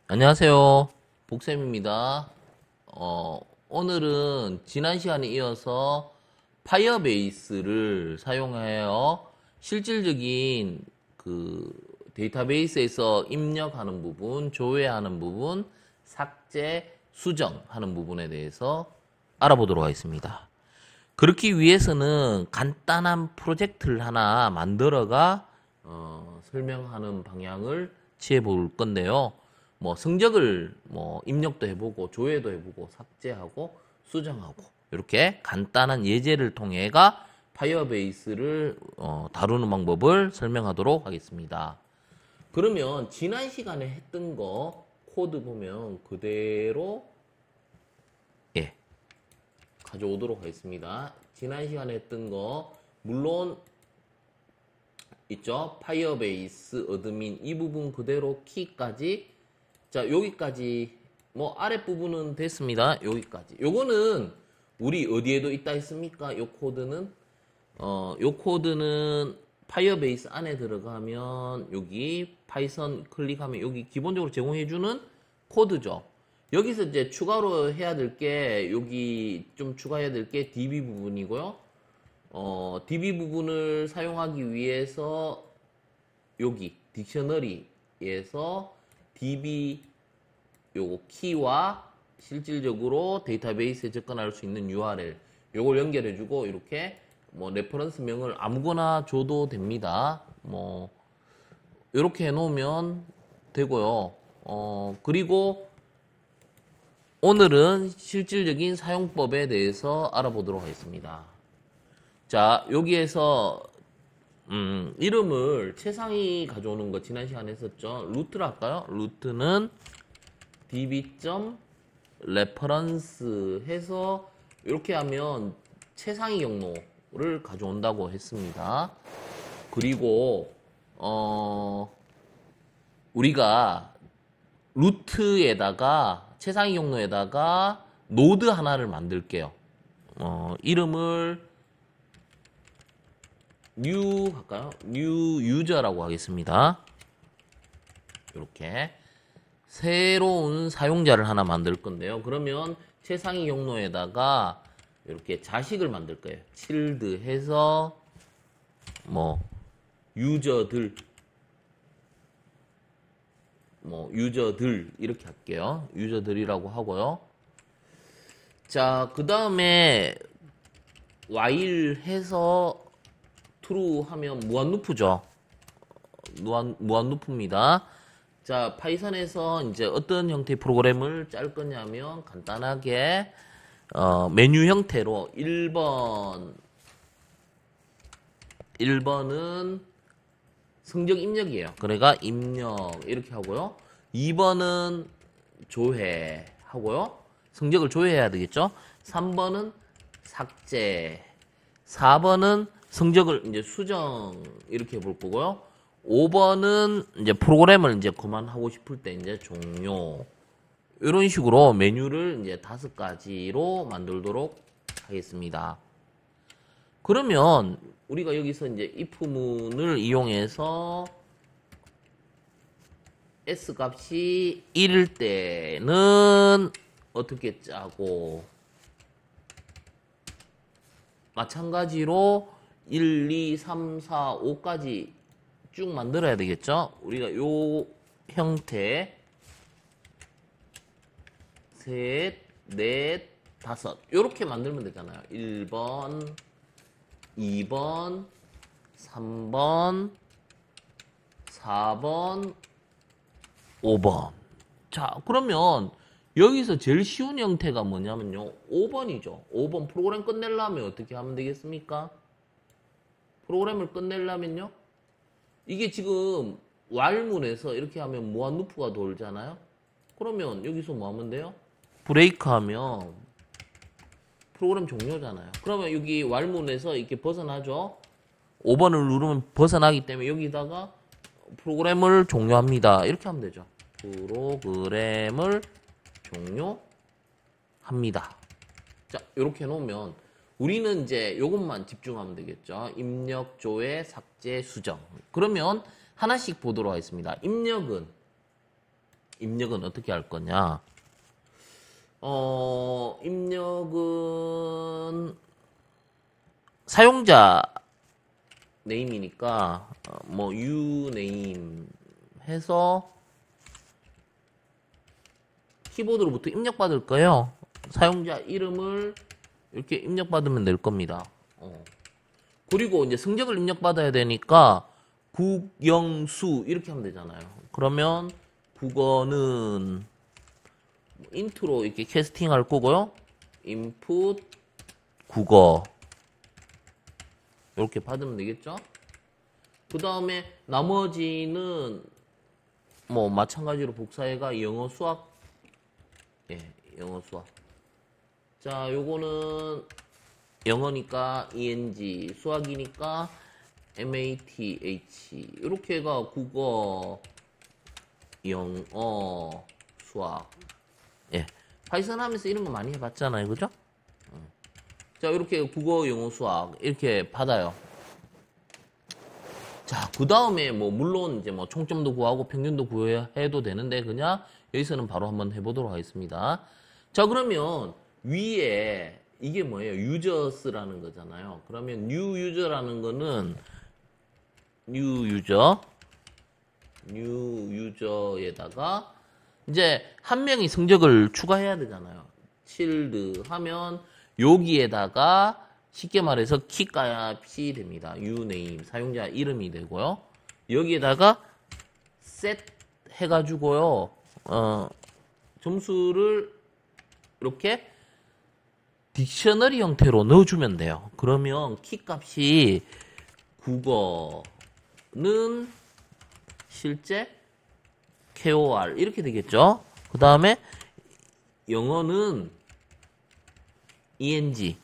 안녕하세요. 복쌤입니다. 오늘은 지난 시간에 이어서 파이어베이스를 사용하여 실질적인 그 데이터베이스에서 입력하는 부분, 조회하는 부분, 삭제, 수정하는 부분에 대해서 알아보도록 하겠습니다. 그렇기 위해서는 간단한 프로젝트를 하나 만들어가 설명하는 방향을 취해 볼 건데요. 뭐 성적을 뭐 입력도 해보고 조회도 해보고 삭제하고 수정하고 이렇게 간단한 예제를 통해가 파이어베이스를 다루는 방법을 설명하도록 하겠습니다. 그러면 지난 시간에 했던 거 코드 보면 그대로 가져오도록 하겠습니다. 지난 시간에 했던 거 물론 있죠. 파이어베이스 어드민 이 부분 그대로 키까지. 자, 여기까지 뭐 아랫부분은 됐습니다. 여기까지. 요거는 우리 어디에도 있다 했습니까? 요 코드는 요 코드는 파이어베이스 안에 들어가면 여기 파이썬 클릭하면 여기 기본적으로 제공해주는 코드죠. 여기서 이제 추가로 해야 될 게 여기 좀 추가해야 될 게 DB 부분이고요. DB 부분을 사용하기 위해서 여기 딕셔너리에서 DB 요거 키와 실질적으로 데이터베이스에 접근할 수 있는 URL 요걸 연결해주고 이렇게 뭐 레퍼런스명을 아무거나 줘도 됩니다. 뭐 이렇게 해놓으면 되고요. 그리고 오늘은 실질적인 사용법에 대해서 알아보도록 하겠습니다. 자, 여기에서 이름을 최상위 가져오는 거 지난 시간에 했었죠. 루트를 할까요? 루트는 db.reference 해서 이렇게 하면 최상위 경로를 가져온다고 했습니다. 그리고 우리가 루트에다가 최상위 경로에다가 노드 하나를 만들게요. 이름을 new 할까요? new user라고 하겠습니다. 이렇게 새로운 사용자를 하나 만들 건데요. 그러면 최상위 경로에다가 이렇게 자식을 만들 거예요. chilд 해서 뭐 유저들 유저들 이렇게 할게요. 유저들이라고 하고요. 자, 그 다음에 while 해서 true 하면 무한루프죠. 무한루프입니다. 자, 파이썬에서 이제 어떤 형태의 프로그램을 짤 거냐면 간단하게 메뉴 형태로 1번은 성적 입력이에요. 그러니까 입력 이렇게 하고요. 2번은 조회 하고요. 성적을 조회해야 되겠죠. 3번은 삭제, 4번은 성적을 이제 수정 이렇게 볼 거고요. 5번은 이제 프로그램을 이제 그만하고 싶을 때 이제 종료. 이런 식으로 메뉴를 이제 5가지로 만들도록 하겠습니다. 그러면 우리가 여기서 이제 if문을 이용해서 s 값이 1일 때는 어떻게 짜고 마찬가지로 1, 2, 3, 4, 5까지 쭉 만들어야 되겠죠? 우리가 요 형태 셋, 넷, 다섯 요렇게 만들면 되잖아요. 1번, 2번, 3번, 4번, 5번. 자, 그러면 여기서 제일 쉬운 형태가 뭐냐면요. 5번이죠. 5번 프로그램 끝내려면 어떻게 하면 되겠습니까? 프로그램을 끝내려면요. 이게 지금 while문에서 이렇게 하면 무한루프가 돌잖아요. 그러면 여기서 뭐 하면 돼요? 브레이크 하면 프로그램 종료잖아요. 그러면 여기 while문에서 이렇게 벗어나죠. 5번을 누르면 벗어나기 때문에 여기다가 프로그램을 종료합니다. 이렇게 하면 되죠. 프로그램을 종료합니다. 자, 이렇게 해놓으면 우리는 이제 이것만 집중하면 되겠죠. 입력, 조회, 삭제, 수정. 그러면 하나씩 보도록 하겠습니다. 입력은 입력은 어떻게 할 거냐? 입력은 사용자 네임이니까 뭐 uName 해서 키보드로부터 입력받을 거예요. 사용자 이름을 이렇게 입력받으면 될 겁니다. 그리고 이제 성적을 입력받아야 되니까 국영수 이렇게 하면 되잖아요. 그러면 국어는 인트로 이렇게 캐스팅할 거고요. 인풋 국어 이렇게 받으면 되겠죠. 그 다음에 나머지는 뭐 마찬가지로 복사해가 영어 수학, 예, 영어 수학. 자, 요거는 영어니까 ENG, 수학이니까 MATH. 이렇게가 국어, 영어, 수학. 예, 파이썬 하면서 이런 거 많이 해봤잖아요, 그죠? 자, 이렇게 국어, 영어, 수학 이렇게 받아요. 자, 그 다음에 뭐 물론 이제 뭐 총점도 구하고 평균도 구해도 되는데 그냥 여기서는 바로 한번 해보도록 하겠습니다. 자, 그러면 위에 이게 뭐예요? 유저스라는 거잖아요. 그러면 new user라는 거는 new user에다가 이제 한 명이 성적을 추가해야 되잖아요. 실드 하면 여기에다가 쉽게 말해서 키값이 됩니다. uName 사용자 이름이 되고요. 여기에다가 set 해가지고요. 점수를 이렇게 딕셔너리 형태로 넣어주면 돼요. 그러면 키값이 국어는 실제 KOR 이렇게 되겠죠. 그 다음에 영어는 ENG.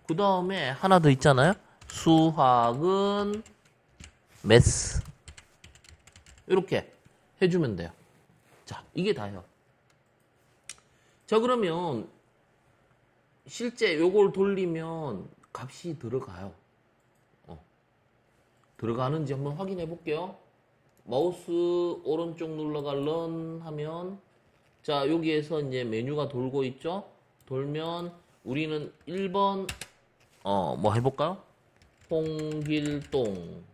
그 다음에 하나 더 있잖아요. 수학은 매스. 이렇게 해주면 돼요. 자, 이게 다예요. 자, 그러면 실제 요걸 돌리면 값이 들어가요. 들어가는지 한번 확인해 볼게요. 마우스 오른쪽 눌러가 런 하면 자, 여기에서 이제 메뉴가 돌고 있죠. 돌면 우리는 1번 뭐 해볼까요? 홍길동.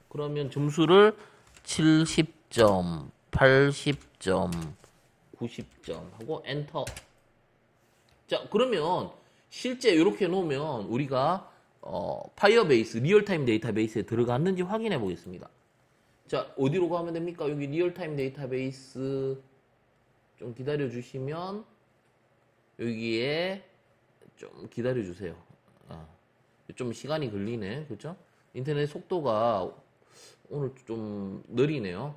그러면 점수를 70점, 80점, 90점 하고 엔터. 자, 그러면 실제 이렇게 놓으면 우리가 파이어베이스 리얼타임 데이터베이스에 들어갔는지 확인해 보겠습니다. 자, 어디로 가면 됩니까? 여기 리얼타임 데이터베이스 좀 기다려 주시면 여기에 좀 기다려 주세요. 좀 시간이 걸리네. 그죠? 인터넷 속도가 오늘 좀 느리네요.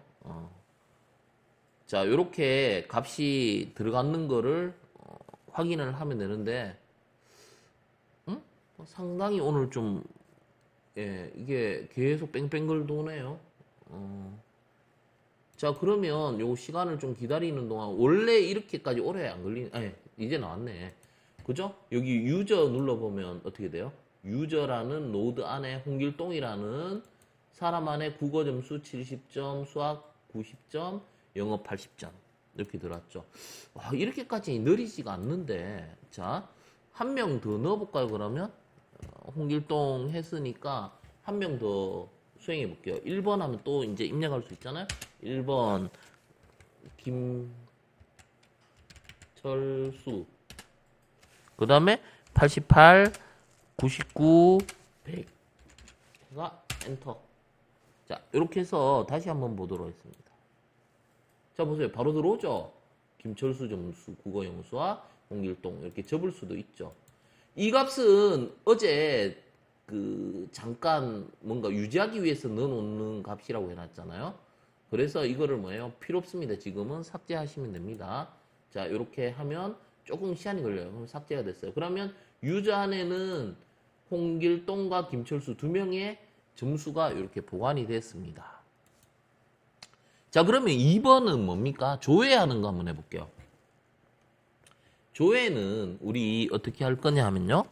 자, 요렇게 값이 들어가는 거를 확인을 하면 되는데 상당히 오늘 좀 예, 이게 계속 뺑뺑글 도네요. 자, 그러면 요 시간을 좀 기다리는 동안 원래 이렇게까지 오래 안 걸리네. 이제 나왔네. 그죠? 여기 유저 눌러보면 어떻게 돼요? 유저라는 노드 안에 홍길동이라는 사람 안에 국어 점수 70점, 수학 90점, 영어 80점 이렇게 들어왔죠. 와, 이렇게까지 느리지가 않는데 자, 한 명 더 넣어볼까요? 그러면 홍길동 했으니까 한 명 더 수행해 볼게요. 1번 하면 또 이제 입력할 수 있잖아요. 1번 김철수. 그 다음에 88, 99, 100가 엔터. 자, 이렇게 해서 다시 한번 보도록 하겠습니다. 자, 보세요. 바로 들어오죠? 김철수 점수, 국어 영수와 홍길동 이렇게 접을 수도 있죠. 이 값은 어제 잠깐 뭔가 유지하기 위해서 넣어놓는 값이라고 해놨잖아요. 그래서 이거를 뭐예요? 필요 없습니다. 지금은 삭제하시면 됩니다. 자, 이렇게 하면 조금 시간이 걸려요. 그럼 삭제가 됐어요. 그러면 유저 안에는 홍길동과 김철수 두 명의 점수가 이렇게 보관이 됐습니다. 자, 그러면 2번은 뭡니까? 조회하는 거 한번 해볼게요. 조회는 우리 어떻게 할 거냐 하면요.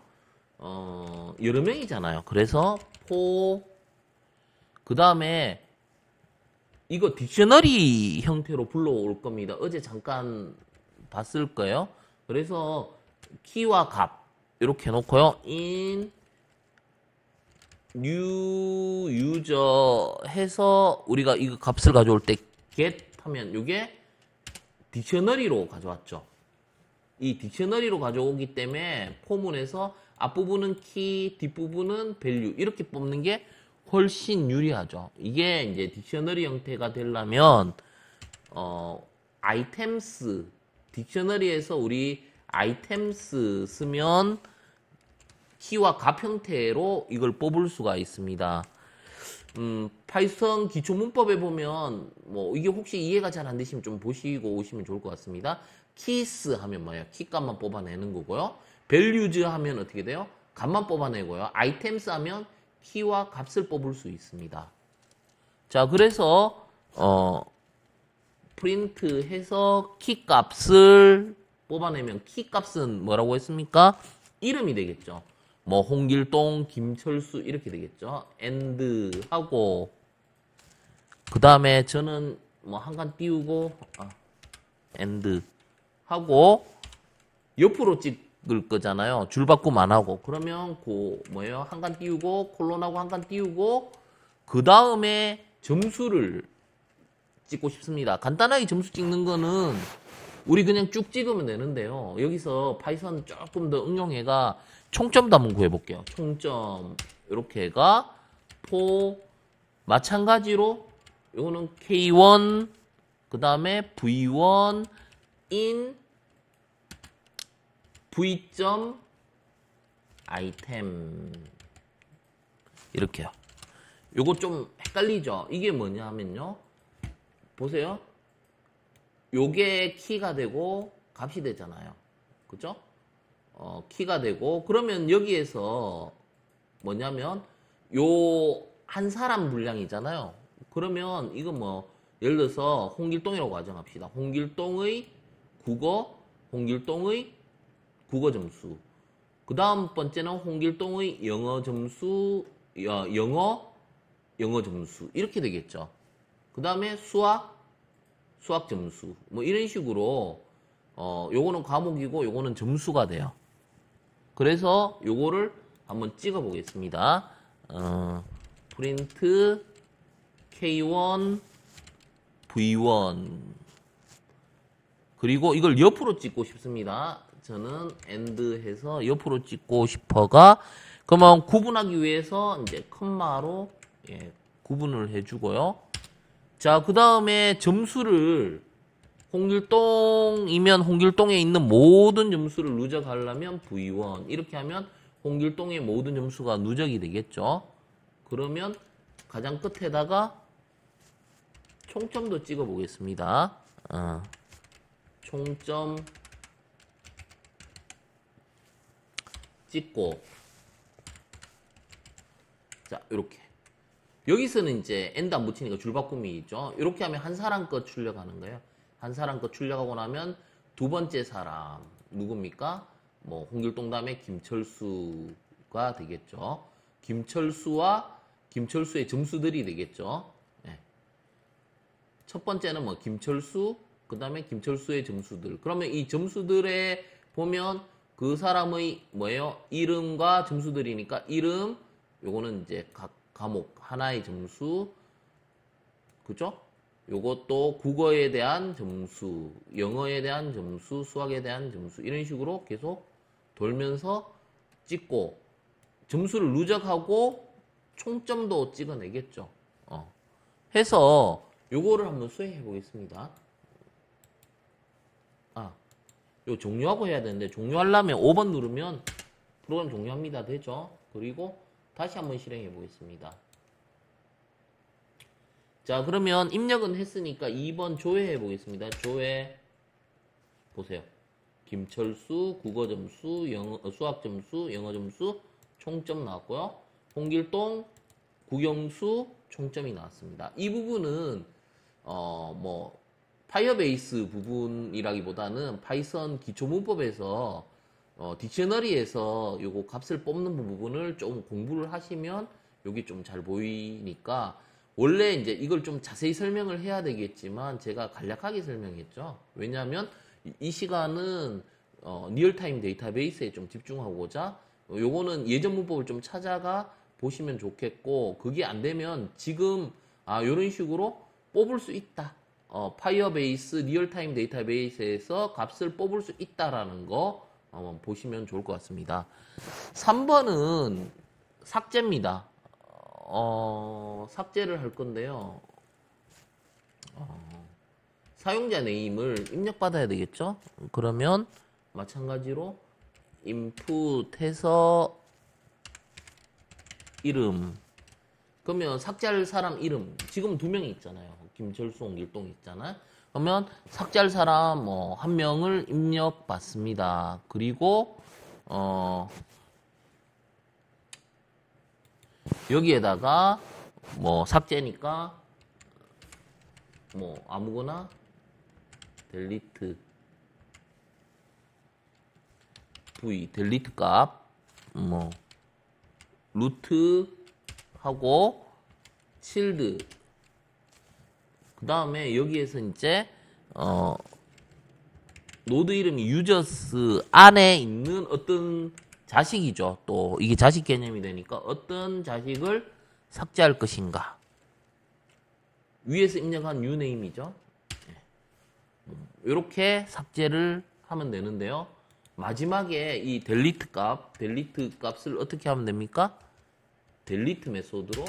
여러 명이잖아요. 그래서 그 다음에 이거 딕셔너리 형태로 불러올 겁니다. 어제 잠깐 봤을 거예요. 그래서 키와 값 이렇게 해놓고요. in new user 해서 우리가 이거 값을 가져올 때 get 하면 이게 딕셔너리로 가져왔죠. 이 딕셔너리로 가져오기 때문에 포문에서 앞부분은 키, 뒷부분은 value 이렇게 뽑는 게 훨씬 유리하죠. 이게 이제 딕셔너리 형태가 되려면 items 딕셔너리에서 우리 items 쓰면 키와 값 형태로 이걸 뽑을 수가 있습니다. 파이썬 기초 문법에 보면 뭐 이게 혹시 이해가 잘 안 되시면 좀 보시고 오시면 좋을 것 같습니다. keys 하면 뭐예요? 키 값만 뽑아내는 거고요. values 하면 어떻게 돼요? 값만 뽑아내고요. items 하면 키와 값을 뽑을 수 있습니다. 자, 그래서 프린트 해서 키 값을 뽑아내면 키 값은 뭐라고 했습니까? 이름이 되겠죠. 뭐 홍길동, 김철수 이렇게 되겠죠. and 하고 그 다음에 저는 뭐 한 칸 띄우고 and 하고 옆으로 찍을 거잖아요. 줄바꿈 안 하고. 그러면 뭐예요? 한 칸 띄우고 콜론하고 한 칸 띄우고 그 다음에 점수를 찍고 싶습니다. 간단하게 점수 찍는 거는 우리 그냥 쭉 찍으면 되는데요. 여기서 파이썬 조금 더 응용해가 총점도 한번 구해볼게요. 총점 이렇게 해가 마찬가지로 이거는 K1 그 다음에 V1 in V.item 이렇게요. 요거 좀 헷갈리죠? 이게 뭐냐 하면요. 보세요. 요게 키가 되고 값이 되잖아요. 그죠? 키가 되고 그러면 여기에서 뭐냐면 요 한 사람 분량이잖아요. 그러면 이거 뭐 예를 들어서 홍길동이라고 가정합시다. 홍길동의 국어 점수. 그 다음 번째는 홍길동의 영어 점수, 영어 점수. 이렇게 되겠죠. 그 다음에 수학 점수. 뭐 이런 식으로, 요거는 과목이고 요거는 점수가 돼요. 그래서 요거를 한번 찍어 보겠습니다. 프린트 K1, V1. 그리고 이걸 옆으로 찍고 싶습니다. 저는 AND 해서 옆으로 찍고 싶어가 그러면 구분하기 위해서 이제 컴마로 구분을 해주고요. 자, 그 다음에 점수를 홍길동이면 홍길동에 있는 모든 점수를 누적하려면 V1 이렇게 하면 홍길동의 모든 점수가 누적이 되겠죠. 그러면 가장 끝에다가 총점도 찍어 보겠습니다. 총점 찍고 자 이렇게 여기서는 이제 엔드 안 붙이니까 줄바꿈이 있죠. 이렇게 하면 한 사람 거 출력하는 거예요. 한 사람 거 출력하고 나면 두 번째 사람 누굽니까? 뭐 홍길동 다음에 김철수가 되겠죠. 김철수의 점수들이 되겠죠. 네. 첫 번째는 뭐 김철수 그 다음에 김철수의 점수들. 그러면 이 점수들에 보면 그 사람의 뭐예요? 이름과 점수들이니까 이름 요거는 이제 각 과목 하나의 점수 그죠? 요것도 국어에 대한 점수, 영어에 대한 점수, 수학에 대한 점수 이런 식으로 계속 돌면서 찍고 점수를 누적하고 총점도 찍어내겠죠. 해서 요거를 한번 수행해 보겠습니다. 요 종료하고 해야 되는데 종료하려면 5번 누르면 프로그램 종료합니다. 되죠? 그리고 다시 한번 실행해 보겠습니다. 자, 그러면 입력은 했으니까 2번 조회해 보겠습니다. 조회 보세요. 김철수 국어 점수, 수학 점수, 영어 점수 총점 나왔고요. 홍길동 국영수 총점이 나왔습니다. 이 부분은 뭐 파이어베이스 부분이라기보다는 파이썬 기초 문법에서 딕셔너리에서 요거 값을 뽑는 부분을 좀 공부를 하시면 여기 좀 잘 보이니까 원래 이제 이걸 좀 자세히 설명을 해야 되겠지만 제가 간략하게 설명했죠. 왜냐하면 이 시간은 리얼타임 데이터베이스에 좀 집중하고자 요거는 예전 문법을 좀 찾아가 보시면 좋겠고, 그게 안 되면 지금 요런 식으로 뽑을 수 있다. 파이어베이스 리얼타임 데이터베이스에서 값을 뽑을 수 있다라는 거 보시면 좋을 것 같습니다. 3번은 삭제입니다. 삭제를 할 건데요. 사용자 네임을 입력받아야 되겠죠? 그러면 마찬가지로 인풋해서 이름. 그러면 삭제할 사람 이름. 지금 2명이 있잖아요. 김철수, 홍길동 있잖아. 그러면 삭제할 사람 한 명을 입력받습니다. 그리고 여기에다가 삭제니까 아무거나 델리트 v 델리트 값 루트 하고 칠드. 그 다음에 여기에서 이제 노드 이름이 유저스 안에 있는 어떤 자식이죠. 또 이게 자식 개념이 되니까 어떤 자식을 삭제할 것인가. 위에서 입력한 유네임이죠. 이렇게 삭제를 하면 되는데요. 마지막에 이 델리트 값을 어떻게 하면 됩니까? 델리트 메소드로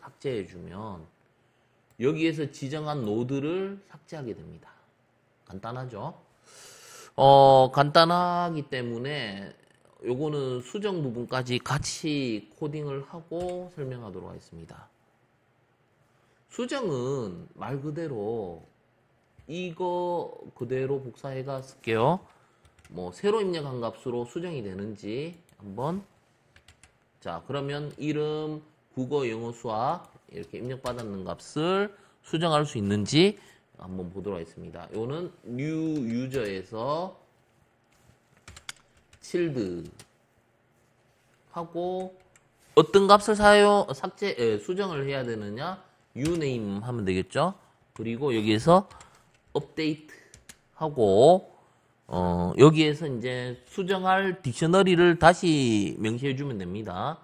삭제해주면 여기에서 지정한 노드를 삭제하게 됩니다. 간단하죠? 간단하기 때문에 요거는 수정 부분까지 같이 코딩을 하고 설명하도록 하겠습니다. 수정은 말 그대로 이거 그대로 복사해가 쓸게요. 새로 입력한 값으로 수정이 되는지 한번. 자, 그러면 이름, 국어, 영어, 수학 이렇게 입력받았는 값을 수정할 수 있는지 한번 보도록 하겠습니다. 이거는 new user에서 tilde 하고 어떤 값을 수정을 해야 되느냐? uname 하면 되겠죠? 그리고 여기에서 update 하고 여기에서 이제 수정할 딕셔너리를 다시 명시해 주면 됩니다.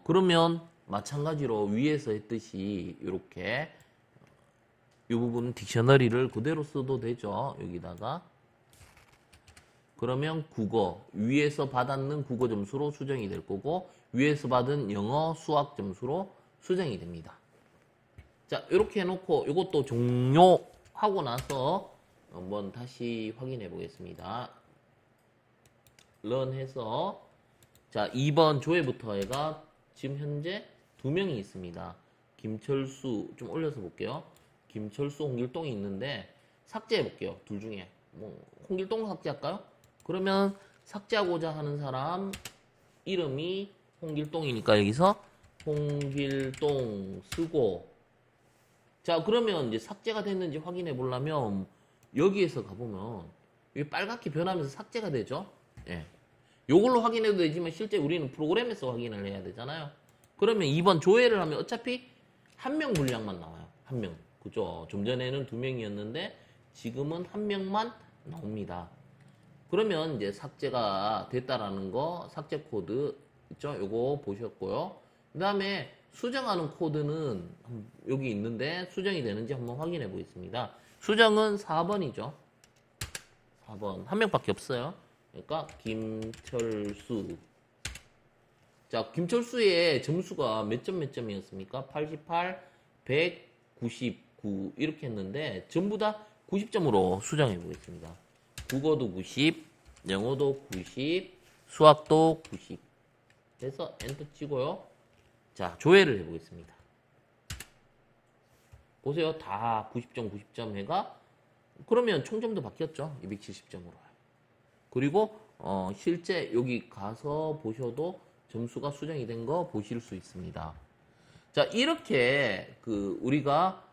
그러면 마찬가지로 위에서 했듯이 이렇게 이 부분은 딕셔너리를 그대로 써도 되죠. 여기다가. 그러면 국어, 위에서 받았는 국어 점수로 수정이 될 거고 위에서 받은 영어, 수학 점수로 수정이 됩니다. 자, 이렇게 해놓고 이것도 종료하고 나서 한번 다시 확인해 보겠습니다. 런해서 자, 2번 조회부터 해가 지금 현재 2명이 있습니다. 김철수 좀 올려서 볼게요. 김철수, 홍길동이 있는데 삭제해 볼게요. 둘 중에 홍길동 삭제할까요? 그러면 삭제하고자 하는 사람 이름이 홍길동이니까 여기서 홍길동 쓰고, 자, 그러면 이제 삭제가 됐는지 확인해 보려면 여기에서 가보면 이게 빨갛게 변하면서 삭제가 되죠. 예. 요걸로 확인해도 되지만 실제 우리는 프로그램에서 확인을 해야 되잖아요. 그러면 2번 조회를 하면 어차피 한 명 분량만 나와요. 한 명. 그죠? 좀 전에는 2명이었는데 지금은 한 명만 나옵니다. 그러면 이제 삭제가 됐다라는 거, 삭제 코드 있죠? 요거 보셨고요. 그 다음에 수정하는 코드는 여기 있는데 수정이 되는지 한번 확인해 보겠습니다. 수정은 4번이죠. 4번. 한 명밖에 없어요. 그러니까 김철수. 자, 김철수의 점수가 몇 점이었습니까? 88, 199 이렇게 했는데 전부 다 90점으로 수정해 보겠습니다. 국어도 90, 영어도 90, 수학도 90. 그래서 엔터 치고요. 자, 조회를 해보겠습니다. 보세요. 다 90점, 90점 해가 그러면 총점도 바뀌었죠. 270점으로. 그리고 실제 여기 가서 보셔도 점수가 수정이 된 거 보실 수 있습니다. 자, 이렇게 우리가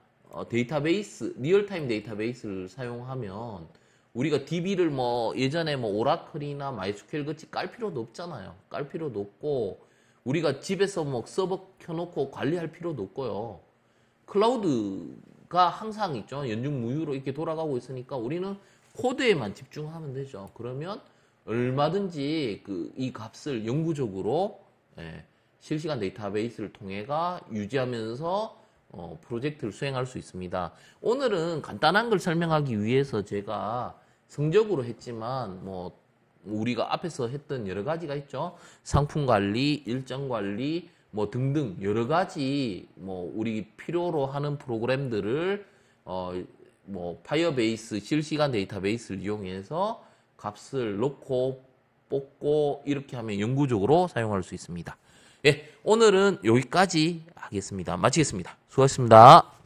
데이터베이스, 리얼타임 데이터베이스를 사용하면 우리가 DB를 예전에 오라클이나 마이스큐엘 같이 깔 필요도 없잖아요. 깔 필요도 없고 우리가 집에서 뭐 서버 켜놓고 관리할 필요도 없고요. 클라우드가 항상 있죠. 연중무휴로 이렇게 돌아가고 있으니까 우리는 코드에만 집중하면 되죠. 그러면 얼마든지 이 값을 영구적으로 실시간 데이터베이스를 통해가 유지하면서 프로젝트를 수행할 수 있습니다. 오늘은 간단한 걸 설명하기 위해서 제가 성적으로 했지만 뭐 우리가 앞에서 했던 여러 가지가 있죠. 상품 관리, 일정 관리 뭐 등등 여러 가지 뭐 우리 필요로 하는 프로그램들을 뭐 파이어베이스 실시간 데이터베이스를 이용해서 값을 넣고 뽑고 이렇게 하면 영구적으로 사용할 수 있습니다. 예, 오늘은 여기까지 하겠습니다. 마치겠습니다. 수고하셨습니다.